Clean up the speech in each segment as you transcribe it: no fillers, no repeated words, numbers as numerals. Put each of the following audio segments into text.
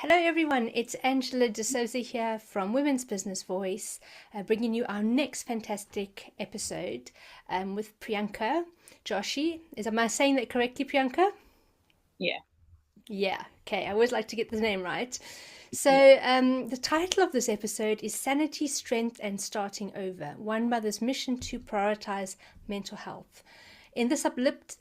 Hello, everyone. It's Angela De Souza here from Women's Business Voice, bringing you our next fantastic episode with Priyanka Joshi. Am I saying that correctly, Priyanka? Yeah, Yeah. Okay. I always like to get the name right. yeah. So, the title of this episode is Sanity, Strength, and Starting Over, One Mother's Mission to Prioritize Mental Health. In this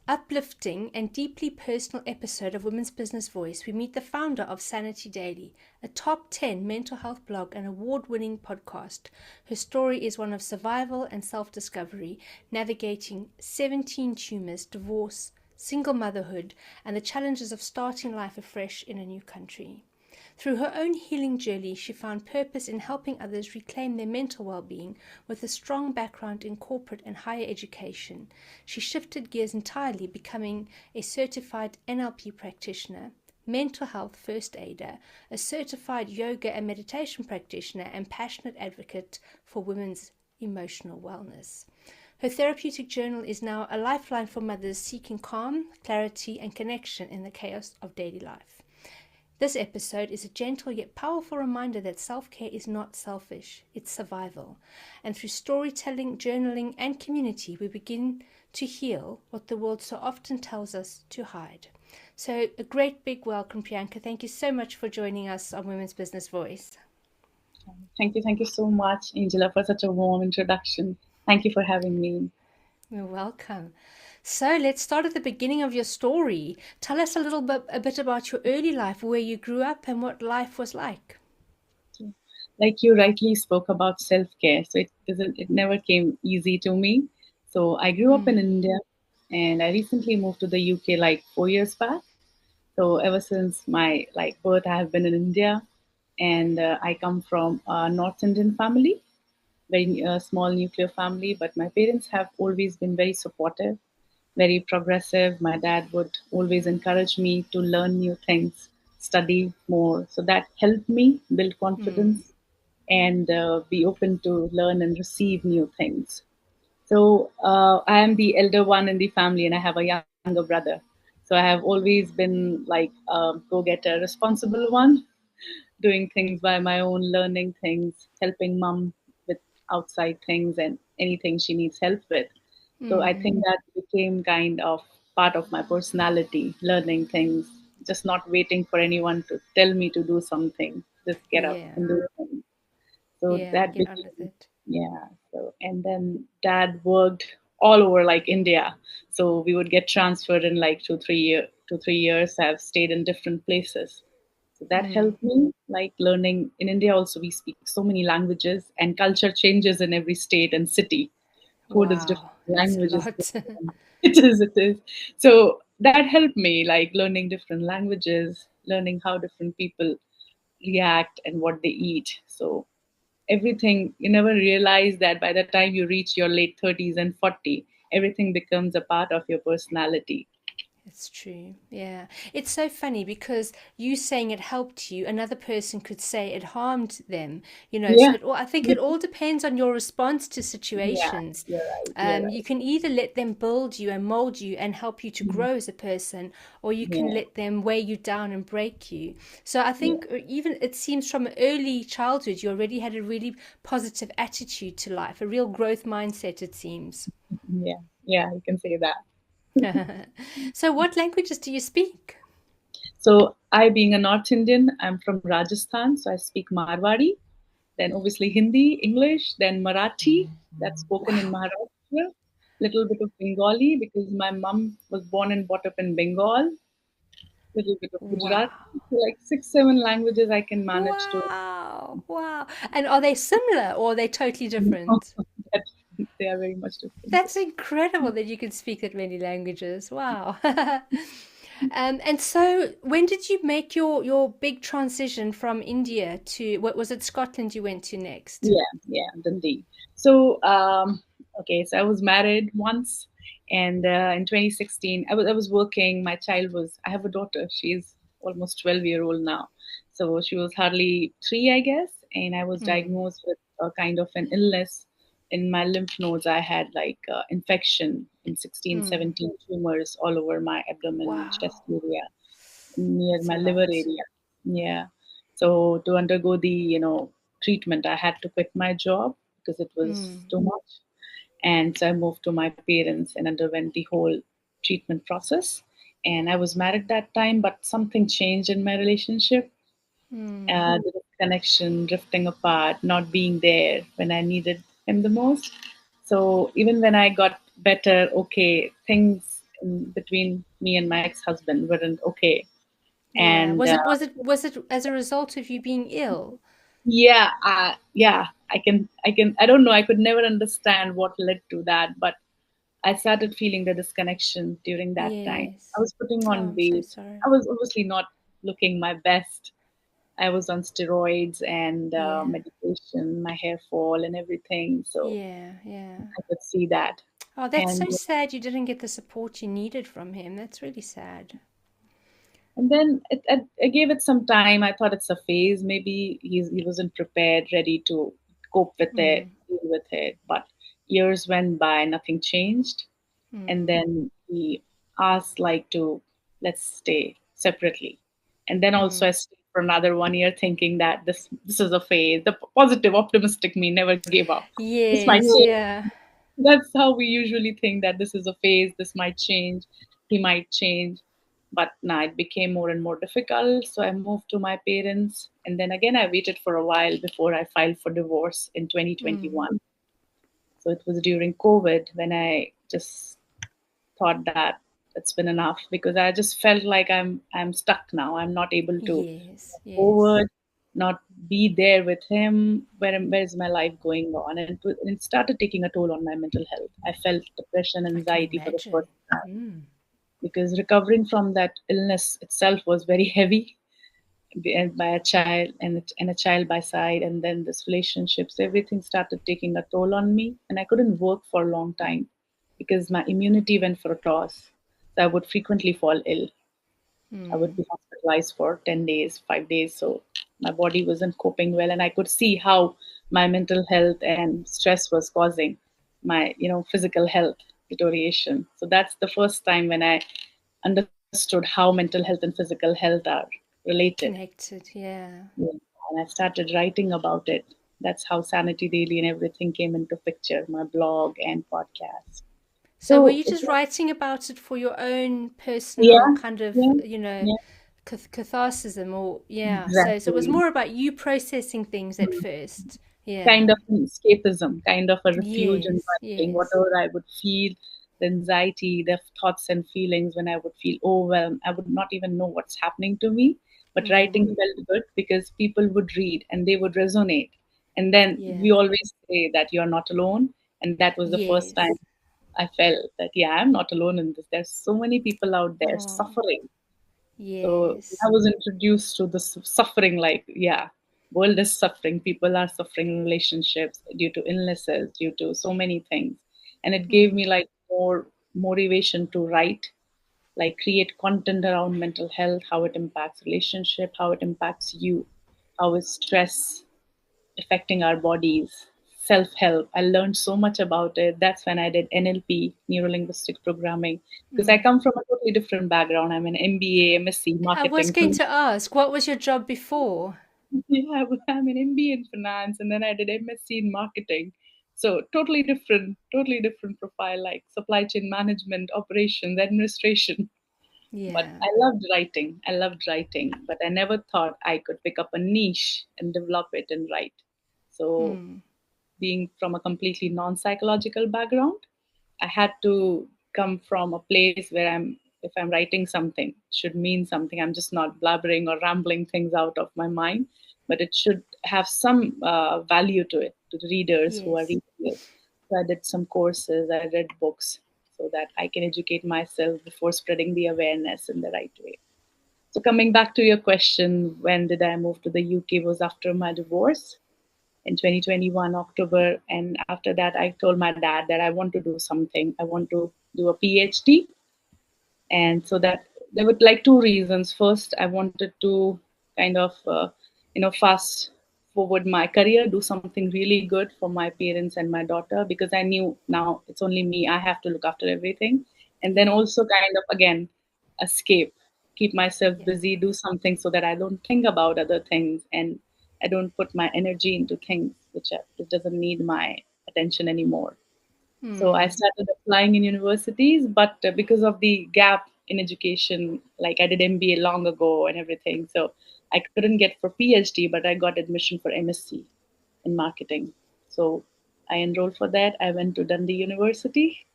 uplifting and deeply personal episode of Women's Business Voice, we meet the founder of Sanity Daily, a top 10 mental health blog and award winning podcast. Her story is one of survival and self discovery, navigating 17 tumours, divorce, single motherhood, and the challenges of starting life afresh in a new country. Through her own healing journey, she found purpose in helping others reclaim their mental well being. With a strong background in corporate and higher education, she shifted gears entirely, becoming a certified NLP practitioner, mental health first aider, a certified yoga and meditation practitioner, and passionate advocate for women's emotional wellness. Her therapeutic journal is now a lifeline for mothers seeking calm, clarity, and connection in the chaos of daily life. This episode is a gentle yet powerful reminder that self-care is not selfish, it's survival. And through storytelling, journaling, and community, we begin to heal what the world so often tells us to hide. So a great big welcome, Priyanka. Thank you so much for joining us on Women's Business Voice. Thank you so much, Angela, for such a warm introduction. Thank you for having me. You're welcome. So let's start at the beginning of your story. Tell us a bit about your early life, where you grew up and what life was like. Like you rightly spoke about self-care, so it never came easy to me. So I grew up in Mm, India, and I recently moved to the UK like 4 years back. So ever since my birth, I have been in India, and I come from a North Indian family, very small nuclear family. But my parents have always been very supportive, very progressive. My dad would always encourage me to learn new things, study more. So that helped me build mm, confidence and be open to learn and receive new things. So I am the elder one in the family, and I have a younger brother. So I have always been like a go-getter, responsible one, doing things by my own, learning things, helping mom with outside things and anything she needs help with. So I mm. think that became kind of part of my personality, learning things, just not waiting for anyone to tell me to do something, just get up Yeah, and do things. So yeah, that get on with became, it. yeah. So, and then dad worked all over like India. So we would get transferred in like 2 3 years. I've stayed in different places. So that Mm. helped me like learning. In India also we speak so many languages, and culture changes in every state and city. Food is different, Wow, that's a language is lot. different. It is. So that helped me like learning different languages, learning how different people react and what they eat. So everything, you never realize that by the time you reach your late 30s and 40, everything becomes a part of your personality. It's true. Yeah. It's so funny because you saying it helped you, another person could say it harmed them, Yeah. So I think it all depends on your response to Yeah, situations. you're right. You're You right. can either let them build you and mold you and help you to Mhm. grow as a person, or you can Yeah, let them weigh you down and break you. So I yeah, think even it seems from early childhood, you already had a really positive attitude to life, a real growth mindset, it seems. yeah, yeah, you can say that. So, what languages do you speak? So I, being a North Indian, I'm from Rajasthan, so I speak Marwari, then obviously Hindi, English, then Marathi, that's spoken in Wow. Maharashtra, little bit of Bengali because my mom was born and brought up in Bengal, little bit of Gujarati, Wow. so like 6 7 languages I can manage to. Wow. Wow. And are they similar or are they totally different? That they are very much different. That's incredible that you can speak that many languages. Wow. And so when did you make your big transition from India to what was it, Scotland you went to next? Yeah, yeah, Dundee. So, okay, so I was married once, and in 2016, I was working. My child was. I have a daughter. She's almost 12-year old now, so she was hardly three, I guess. And I was Hmm. diagnosed with a kind of an illness in my lymph nodes. I had like infection in 16, Hmm. 17 tumors all over my abdomen and chest Wow. area, near That's a my liver lot. area. Yeah. So to undergo the, treatment, I had to quit my job because it was too much. And so I moved to my parents and underwent the whole treatment process. And I was married that time, but something changed in my relationship. The connection drifting apart, not being there when I needed him the most. So even when I got better, okay, things in between me and my ex-husband weren't okay. Yeah. And Was it as a result of you being ill? yeah, I don't know. I could never understand what led to that, but I started feeling the disconnection during that time. I Yes. was putting Oh, on I'm so weight. sorry. I was obviously not looking my best. I was on steroids and Yeah. medication, my hair fall and everything. So Yeah. Yeah. I could see that. Oh, that's And so sad you didn't get the support you needed from him. That's really sad. and then I gave it some time. I thought it's a phase. Maybe he wasn't prepared, ready to cope with it, Mm. deal with it. But years went by, nothing changed. And Mm. then he asked like to let's stay separately. And then also I Mm. stayed for another 1 year thinking that this is a phase. The positive, optimistic me never gave up. This might Yes. change. Yeah. That's how we usually think that this is a phase, this might change, he might change. But now it became more and more difficult. So I moved to my parents. And then again, I waited for a while before I filed for divorce in Mm. 2021. So it was during COVID when I just thought that it's been enough because I just felt like I'm stuck now. I'm not able to Yes. move Yes. forward, not be there with him. Where is my life going on? And it started taking a toll on my mental health. I felt depression, I can anxiety for the imagine. first time Mm. because recovering from that illness itself was very heavy and by a child and a child by side, and then this relationships, everything started taking a toll on me, and I couldn't work for a long time because my immunity went for a toss. So I would frequently fall ill. I would Mm. be hospitalized for 10 days, 5 days. So my body wasn't coping well, and I could see how my mental health and stress was causing my physical health deterioration. So that's the first time when I understood how mental health and physical health are related. Connected. Yeah. Yeah. And I started writing about it. That's how Sanity Daily and everything came into picture, my blog and podcast. So were So you just writing about it for your own personal yeah, kind of, yeah, yeah, catharsism, or yeah. So it was exactly. more about you processing things at first. Kind Yeah. of an escapism, kind of a refuge in Yes. writing. Yes. Whatever I would feel, the anxiety, the thoughts and feelings when I would feel overwhelmed, I would not even know what's happening to me. But writing Mm. felt good because people would read and they would resonate. And then we Yeah. always say that you're not alone. And that was the first time Yes. I felt that, yeah, I'm not alone in this. There's so many people out there Oh. suffering. So I Yes. was introduced to this suffering, like, yeah, world is suffering. People are suffering in relationships due to illnesses, due to so many things. And it gave me Mm. like more motivation to write, like create content around mental health, how it impacts relationship, how it impacts you, how is stress affecting our bodies, self help. I learned so much about it. That's when I did NLP, neuro linguistic programming, because I Mm. come from a totally different background. I'm an MBA, MSc, I was marketing. going to ask, what was your job before? Yeah, I'm an MBA in finance, and then I did MSc in marketing. So totally different profile, like supply chain management, operations, administration. But Yeah. I loved writing, but I never thought I could pick up a niche and develop it and write. So Mm. being from a completely non-psychological background, I had to come from a place where if I'm writing something, it should mean something. I'm just not blabbering or rambling things out of my mind, but it should have some value to it, to the readers who are Yes. reading it. So I did some courses, I read books so that I can educate myself before spreading the awareness in the right way. So coming back to your question, when did I move to the UK was after my divorce in 2021 October, and after that I told my dad that I want to do something. I want to do a PhD, and so that there were like two reasons. First, I wanted to kind of fast forward my career, do something really good for my parents and my daughter, because I knew now it's only me. I have to look after everything, and then Yeah. also kind of again escape. keep myself Yeah. busy, do something so that I don't think about other things and I don't put my energy into things which doesn't need my attention anymore. So I Hmm. started applying in universities, but because of the gap in education, like I did MBA long ago and everything, so I couldn't get for PhD, but I got admission for MSc in marketing. So I enrolled for that. I went to Dundee University.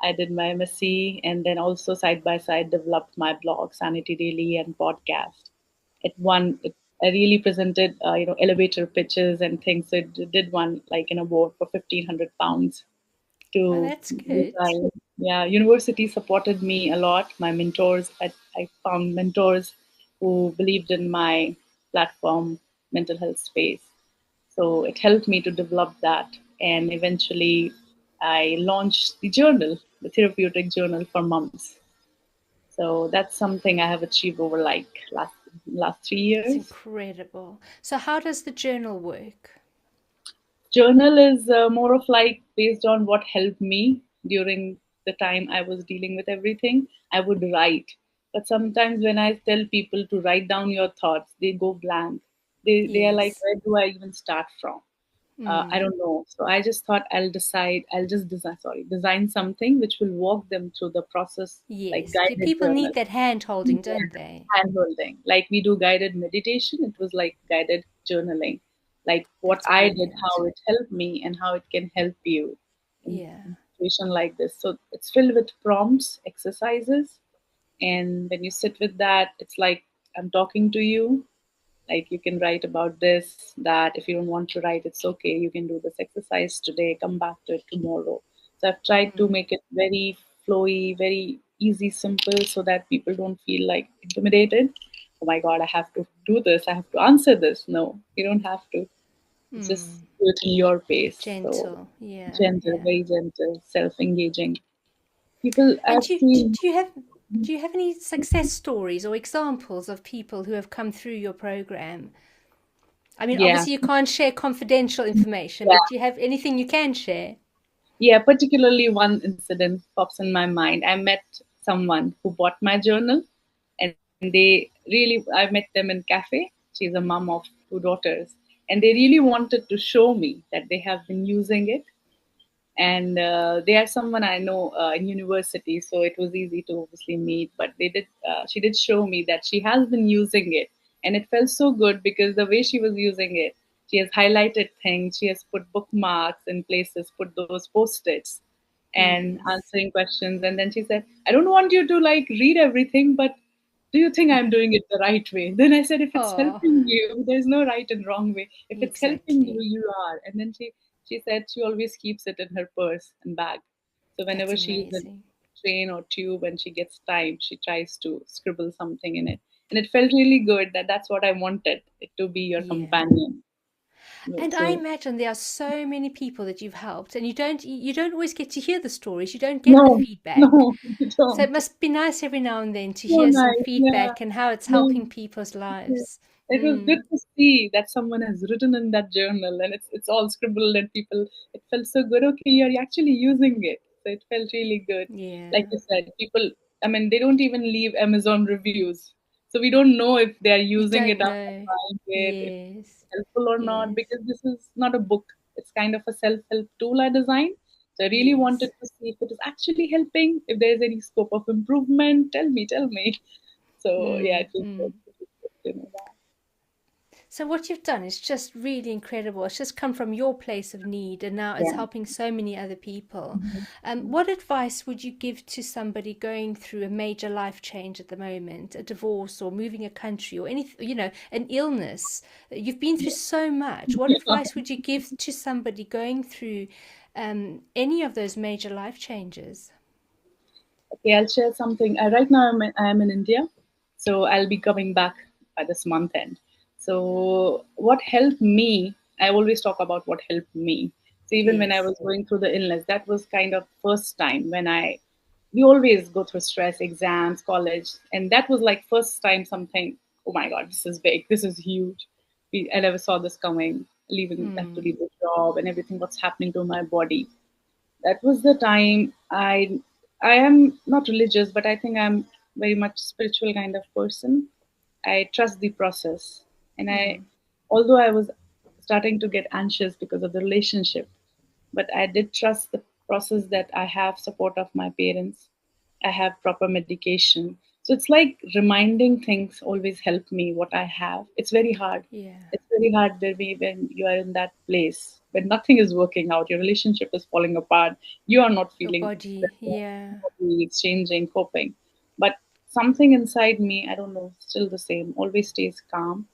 I did my MSc and then also side by side developed my blog, Sanity Daily and podcast. I really presented, elevator pitches and things. So it did one like an award for £1,500 Oh, to that's good. design. Yeah, university supported me a lot. My mentors, I found mentors who believed in my platform, mental health space. So it helped me to develop that. And eventually, I launched the journal, the Therapeutic Journal for moms. So that's something I have achieved over like last three That's years. incredible. So, how does the journal work? Journal is more of like based on what helped me during the time I was dealing with everything. I would write, but sometimes when I tell people to write down your thoughts, they go blank. They are like, Yes. where do I even start from? I Mm. don't know. So I just thought I'll just design something which will walk them through the process, like Yes. guided People journal. need that hand holding, Yeah, don't they? hand holding. Like we do guided meditation, it was like guided journaling. Like what That's I did, brilliant. how it helped me, and how it can help you Yeah. in situation like this. So it's filled with prompts, exercises, and when you sit with that, it's like I'm talking to you. Like you can write about this, that. If you don't want to write, it's okay. You can do this exercise today, come back to it tomorrow. So I've tried to Mm. make it very flowy, very easy, simple, so that people don't feel like intimidated. Oh my God, I have to do this. I have to answer this. No, you don't have to. Just Mm. do it in your pace. So Gentle. Yeah. gentle, Yeah. very gentle, self-engaging. People And I've seen. do you have any success stories or examples of people who have come through your program? I mean, Yeah, obviously you can't share confidential information, yeah. but do you have anything you can share? Yeah, particularly one incident pops in my mind. I met someone who bought my journal, and I met them in cafe. She's a mom of two daughters, and they really wanted to show me that they have been using it, and they are someone I know in university, so it was easy to obviously meet. But she did show me that she has been using it, and it felt so good because the way she was using it, she has highlighted things, she has put bookmarks in places, put those post-its, and Yes. answering questions. And then she said, "I don't want you to like read everything, but do you think I'm doing it the right way?" Then I said, "If it's Oh, helping you, there's no right and wrong way. If it's helping you, exactly. you are." And then she said she always keeps it in her purse and bag. So That's whenever she's in amazing. train or tube and she gets time, she tries to scribble something in it. And it felt really good that's what I wanted, it to be your Yeah. companion. And I So imagine there are so many people that you've helped, and you don't always get to hear the stories. You don't get the no, feedback. no, you So it don't. must be nice every now and then to So hear some nice. Yeah. feedback and how it's Yeah. helping people's Yeah. lives. It was good Mm, to see that someone has written in that journal and it's all scribbled and people it felt so good. Okay, you're actually using it. So it felt really good. Like yeah. you said, people I mean they don't even leave Amazon reviews. So we don't know if they're You using it don't after know. buying it, if Yes. it's helpful or not, Yes. because this is not a book. It's kind of a self-help tool I designed. So I really wanted Yes. to see if it is actually helping, if there's any scope of improvement. Tell me. So yeah, Mm, it was good. mm. It was good to know that. So what you've done is just really incredible. It's just come from your place of need, and now it's Yeah. helping so many other people. Mhm. What advice would you give to somebody going through a major life change at the moment, a divorce or moving a country or anything, an illness? You've been through so much. What Yeah. advice would you give to somebody going through any of those major life changes? Okay, I'll share something. Right now, I'm in India, so I'll be coming back by this month end. So, what helped me? I always talk about what helped me. So, even when I Yes. was going through the illness, that was kind of first time when we always go through stress, exams, college, and that was like first time something. Oh my God, this is big. This is huge. I never saw this coming. Leaving, I have to Hmm. leave the job and everything. What's happening to my body? That was the time I am not religious, but I think I'm. very much spiritual kind of person. I trust the process. And Mm. although I was starting to get anxious because of the relationship, but I did trust the process that I have support of my parents. I have proper medication. So it's like reminding things always help me what I have. It's very hard. Yeah. It's very hard baby, when you are in that place, when nothing is working out, your relationship is falling apart, you are not Your feeling body. better, Yeah. it's changing, coping. But something inside me, I don't know, still the same, always stays calm.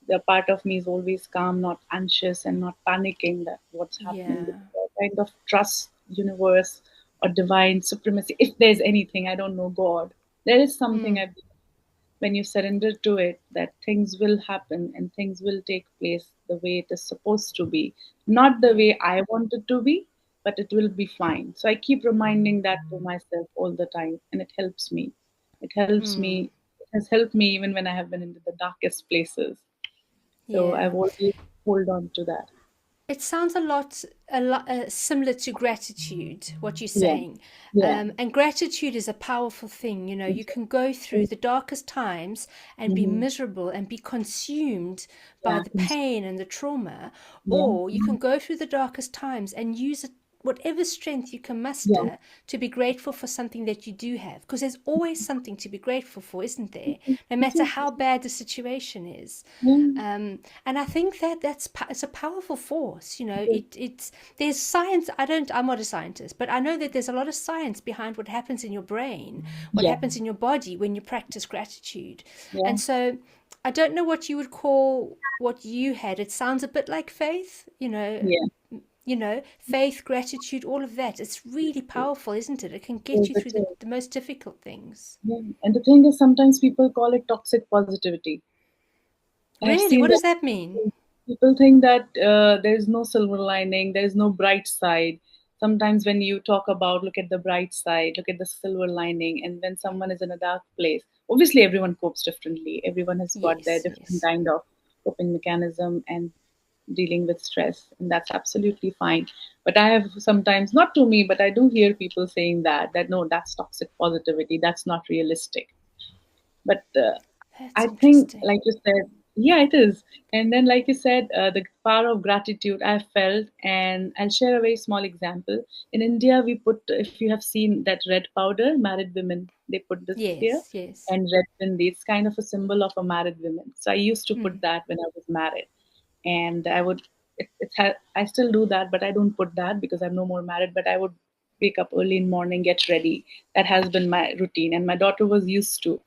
The part of me is always calm, not anxious and not panicking that what's happening. Yeah. Because I kind of trust universe or divine supremacy. If there's anything, I don't know, God. There is something I Mm. believe when you surrender to it, that things will happen and things will take place the way it is supposed to be. Not the Yeah. way I want it to be, but it will be fine. So I keep reminding that to myself all the time, and it helps me. It helps Mm. me. It has helped me even when I have been into the darkest places. So I've Yeah. always hold on to that. It sounds a lot similar to gratitude, what you're Yeah, saying. yeah, And gratitude is a powerful thing. You know, you can go through the darkest times and be mm-hmm. miserable and be consumed by Yeah, the pain and the trauma, yeah, or you can go through the darkest times and use it, whatever strength you can yeah, muster, to be grateful for something that you do have. Because there's always something to be grateful for, isn't there? No it matter is. how bad the situation is. Yeah, And I think that it's a powerful force. You know, yeah, it's there's science. I'm not a scientist, but I know that there's a lot of science behind what happens in your brain, what yeah, happens in your body when you practice gratitude. yeah, And so I don't know what you would call what you had. It sounds a bit like faith. yeah. Faith, gratitude, all of that. It's really powerful, isn't it? It can get Yes, you it through is. the most difficult things. Yeah. And the thing is, sometimes people call it toxic positivity. I've Really, seen what that does that mean? people think that there is no silver lining, there is no bright side. Sometimes when you talk about look at the bright side, look at the silver lining, and when someone is in a dark place, obviously everyone copes differently. Everyone has got their Yes, different yes. kind of coping mechanism and dealing with stress, and that's absolutely fine. But I have sometimes, not to me, but I do hear people saying that no, that's toxic positivity. That's not realistic. But That's I think, interesting. like you said, yeah, it is. And then, like you said, the power of gratitude I felt, and I'll share a very small example. In India, we put, if you have seen that red powder, married women, they put this here, Yes, yes. and red bindi. It's kind of a symbol of a married woman. So I used to Mm, put that when I was married, and I would. I still do that, but I don't put that because I'm no more married. But I would wake up early in morning, get ready. That has been my routine, and my daughter was used to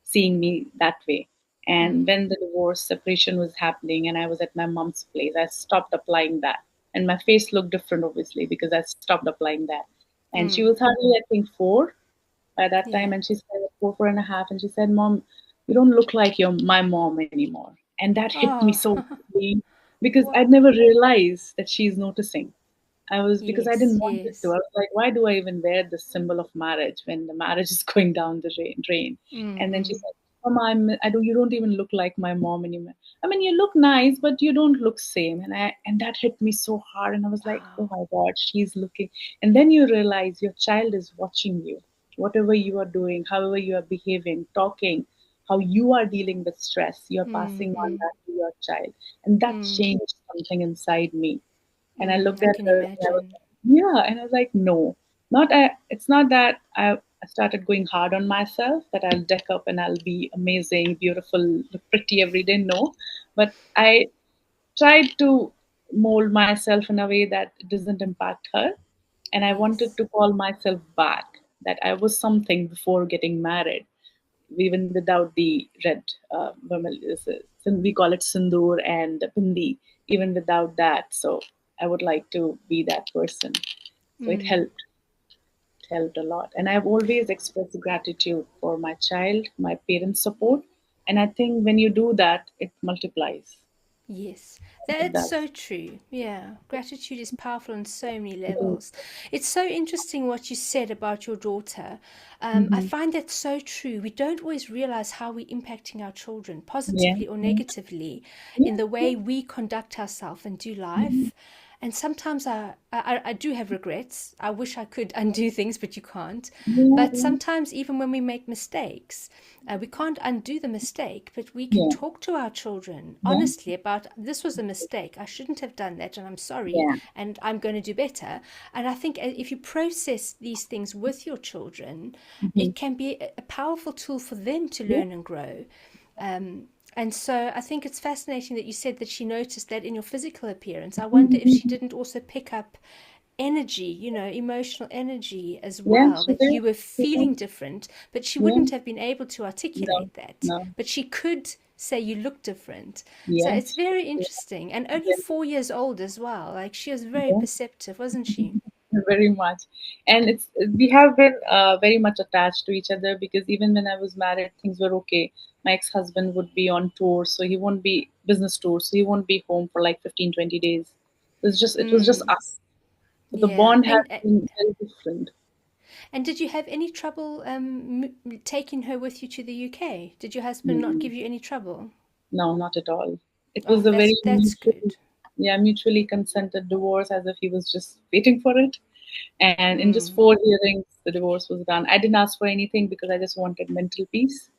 seeing me that way. And mm, when the divorce separation was happening and I was at my mom's place, I stopped applying that. And my face looked different, obviously, because I stopped applying that. And she mm. was hardly, I think, 4 by that time. Yeah. And she said, 4, 4.5. And she said, Mom, you don't look like you're my mom anymore. And that hit me Oh, so deeply because wow. I'd never realized that she's noticing. I was because I Yes, didn't want it to. I yes. was like, why do I even wear the symbol of marriage when the marriage is going down the drain? Mm, And then she mm. said, Mama, I don't. You don't even look like my mom anymore. I mean, you look nice, but you don't look same. And that hit me so hard. And I was like, oh Wow. my God, she's looking. And then you realize your child is watching you, whatever you are doing, however you are behaving, talking, how you are dealing with stress. You are Mm, passing on mm, that to your child, and that mm, changed something inside me. And I mm. looked I at can her and I was imagine. like, yeah. And I was like, no, it's not that I started going hard on myself, that I'll deck up and I'll be amazing, beautiful, pretty every day. No, but I tried to mold myself in a way that it doesn't impact her. And I wanted Yes. to call myself back that I was something before getting married, even without the red, we call it sindoor and bindi, even without that. So I would like to be that person. So Mm. it helped a lot. And I've always expressed gratitude for my child, my parents' support. And I think when you do that, it multiplies. Yes, It that's does. so true. Yeah, gratitude is powerful on so many It is. levels. It's so interesting what you said about your daughter. I Mm-hmm. find that so true. We don't always realize how we're impacting our children, Yeah. positively or Yeah. negatively, Yeah. in the Yeah. way we conduct ourselves and do Mm-hmm. life. And sometimes I do have regrets. I wish I could undo things, but you can't. Yeah, But yeah, sometimes, even when we make mistakes, we can't undo the mistake, but we can yeah, talk to our children yeah, honestly about this was a mistake. I shouldn't have done that, and I'm sorry, yeah. and I'm going to do better. And I think if you process these things with your children, Mhm. it can be a powerful tool for them to Yeah, learn and grow. And so I think it's fascinating that you said that she noticed that in your physical appearance. I wonder if she Mhm. didn't also pick up energy, emotional energy as Yeah, well, she that did. you were She did. feeling different, but she Yeah, wouldn't have been able to no, articulate that. no. But she could say you look different. So it's Yes, very interesting. And only 4 years old as well. Like she was very yeah. perceptive, wasn't she? Very much. And it's we have been very much attached to each other because even when I was married, things were okay. My ex-husband would be on tour, so he won't be business tour, so he won't be home for like 15, 20 days. It was just Mm, us. So the yeah. bond has been very different. And did you have any trouble taking her with you to the UK? Did your husband not Mm, give you any trouble? no, not at all. It Oh, was a very that's good. mutually consented divorce, as if he was just waiting for it. And in just Mm, 4 hearings, the divorce was done. I didn't ask for anything because I just wanted mental peace.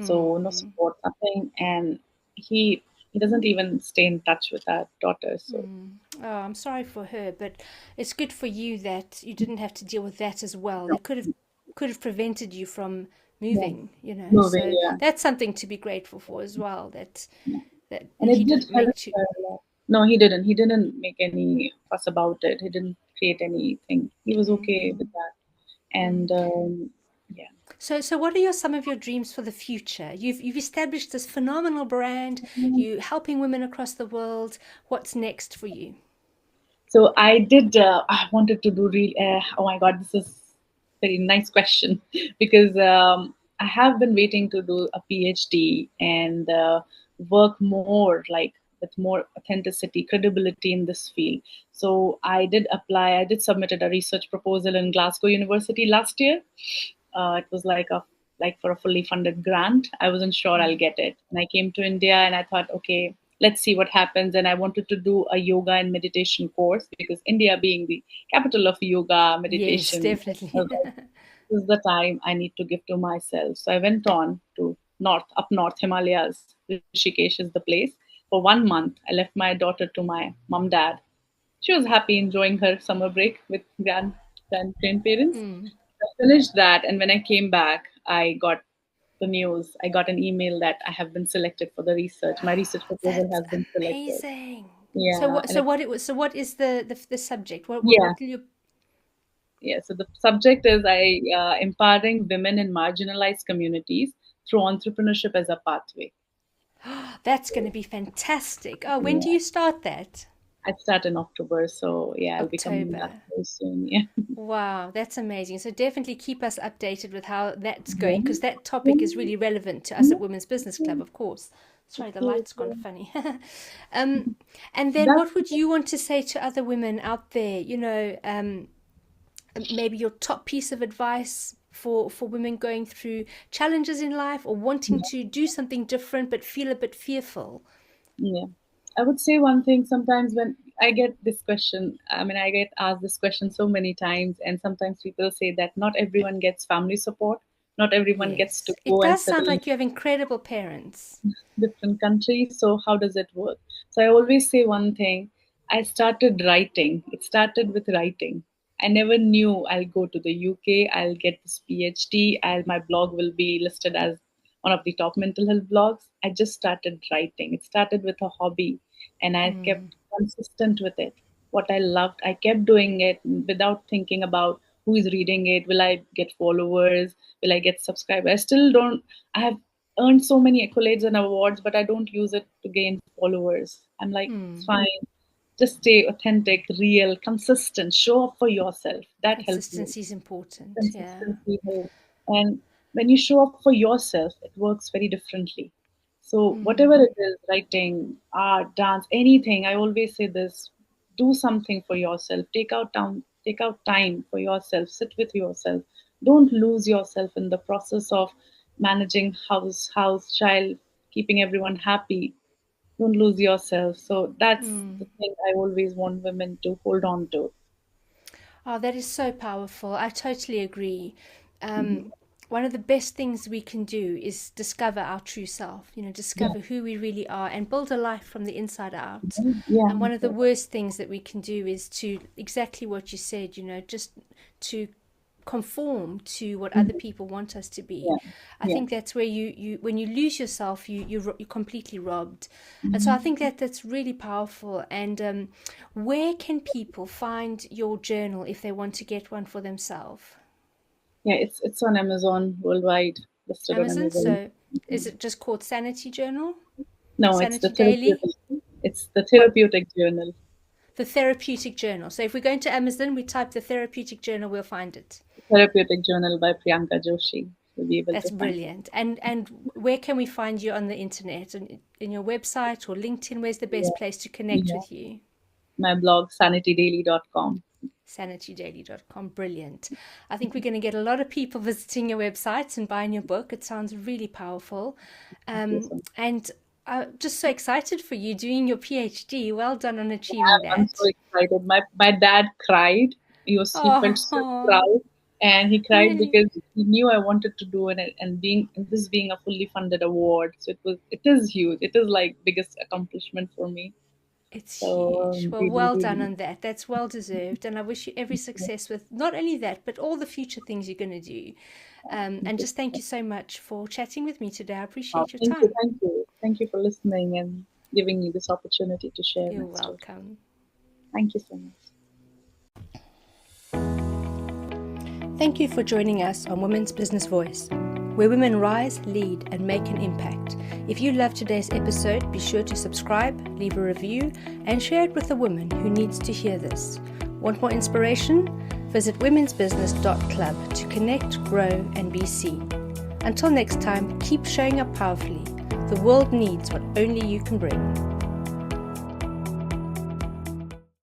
So no mm, support, nothing. And he doesn't even stay in touch with our daughter. So mm. Oh, I'm sorry for her, but it's good for you that you didn't have to deal with that as well. no, That could have prevented you from yeah, moving. moving, So yeah, that's something to be grateful for as well. That yeah. that And it he did didn't help make you. her a lot. No, he didn't. He didn't make any fuss about it. He didn't create anything. He was okay with Mm, that. mm. And yeah. So what are some of your dreams for the future? You've established this phenomenal brand. You helping women across the world. What's next for you? So I did. I wanted to do real. Oh my God, this is very nice question because I have been waiting to do a PhD and work more like with more authenticity, credibility in this field. So I did apply. I did submitted a research proposal in Glasgow University last year. It was like for a fully funded grant. I wasn't sure I'll get it, and I came to India and I thought, okay, let's see what happens. And I wanted to do a yoga and meditation course because India being the capital of yoga, Yes, meditation, definitely. this is the time I need to give to myself. So I went on to up north Himalayas. Rishikesh is the place. For 1 month, I left my daughter to my mom, dad. She was happy enjoying her summer break with grandparents. Mm. I finished that, and when I came back, I got the news. I got an email that I have been selected for the research. My research proposal That's has been selected. amazing. So Yeah, what? and So what it was? So what is the subject? What what yeah, what will you? yeah. So the subject is I empowering women in marginalized communities through entrepreneurship as a pathway. That's going to be fantastic. Oh, when do Yeah, you start that? I start in October, so yeah, I'll be coming back October. very soon. Yeah. Wow, that's amazing. So definitely keep us updated with how that's going Yeah. because that topic is really relevant to us at Women's Business Club, of course. Sorry, the Okay, light's gone so funny. um, and then that's what would you want to say to other women out there? Maybe your top piece of advice for women going through challenges in life or wanting to do something different but feel a bit fearful. yeah. I would say one thing sometimes when I get this question, I mean, I get asked this question so many times, and sometimes people say that not everyone gets family support, not everyone gets to Yes, it go and does settle sound in like you have incredible parents. different countries. So, how does it work? So, I always say one thing I started writing, it started with writing. I never knew I'll go to the UK, I'll get this PhD, my blog will be listed as one of the top mental health blogs. I just started writing. It started with a hobby and I Mm, kept consistent with it. What I loved, I kept doing it without thinking about who is reading it. Will I get followers? Will I get subscribers? I still don't. I have earned so many accolades and awards, but I don't use it to gain followers. I'm like, it's mm. fine. Just stay authentic, real, consistent. Show up for yourself. That helped me. Consistency is important. Yeah. Consistency helps. And when you show up for yourself, it works very differently. So whatever Mm, it is, writing, art, dance, anything, I always say this: do something for yourself. Take out time for yourself. Sit with yourself. Don't lose yourself in the process of managing house, child, keeping everyone happy. don't lose yourself. So that's the thing I always want women to hold on to. Oh, that is so powerful. I totally agree. Mhm. One of the best things we can do is discover our true self, Yeah. discover who we really are and build a life from the inside out. Yeah. And one of the Yeah. worst things that we can do is to, exactly what you said, just to conform to what other Mhm. people want us to be. Yeah. I Yeah. think that's where you when you lose yourself, you're completely robbed. And so I Mhm. think that that's really powerful. And where can people find your journal if they want to get one for themselves? Yeah, it's on Amazon worldwide, listed on Amazon. Amazon. So is it just called Sanity Journal? No, it's the Sanity Daily? therapeutic. It's the What? therapeutic journal. The Therapeutic Journal. So if we go into Amazon, we type the Therapeutic Journal, we'll find it. Therapeutic journal by Priyanka Joshi. You'll be able to That's find it. brilliant. And where can we find you on the internet? In your website or LinkedIn? Where's the best Yeah, place to connect yeah. with you? My blog, sanitydaily.com. Sanitydaily.com. Brilliant. I think we're going to get a lot of people visiting your websites and buying your book. It sounds really powerful. Thank you so much. And I'm just so excited for you doing your PhD. Well done on achieving I'm so that. excited. My dad cried. He felt so Oh, proud, and he cried really? because he knew I wanted to do it, and this being a fully funded award. So it is huge. It is like biggest accomplishment for me. It's So huge. Well, really, well done really on that. That's well deserved. And I wish you every success with not only that, but all the future things you're going to do. thank And you. just thank you so much for chatting with me today. I Oh, appreciate your thank you, time. thank you, thank you for listening and giving me this opportunity to share You're my story. welcome. Thank you so much. Thank you for joining us on Women's Business Voice, where women rise, lead, and make an impact. If you loved today's episode, be sure to subscribe, leave a review, and share it with a woman who needs to hear this. Want more inspiration? Visit womensbusiness.club to connect, grow, and be seen. Until next time, keep showing up powerfully. The world needs what only you can bring.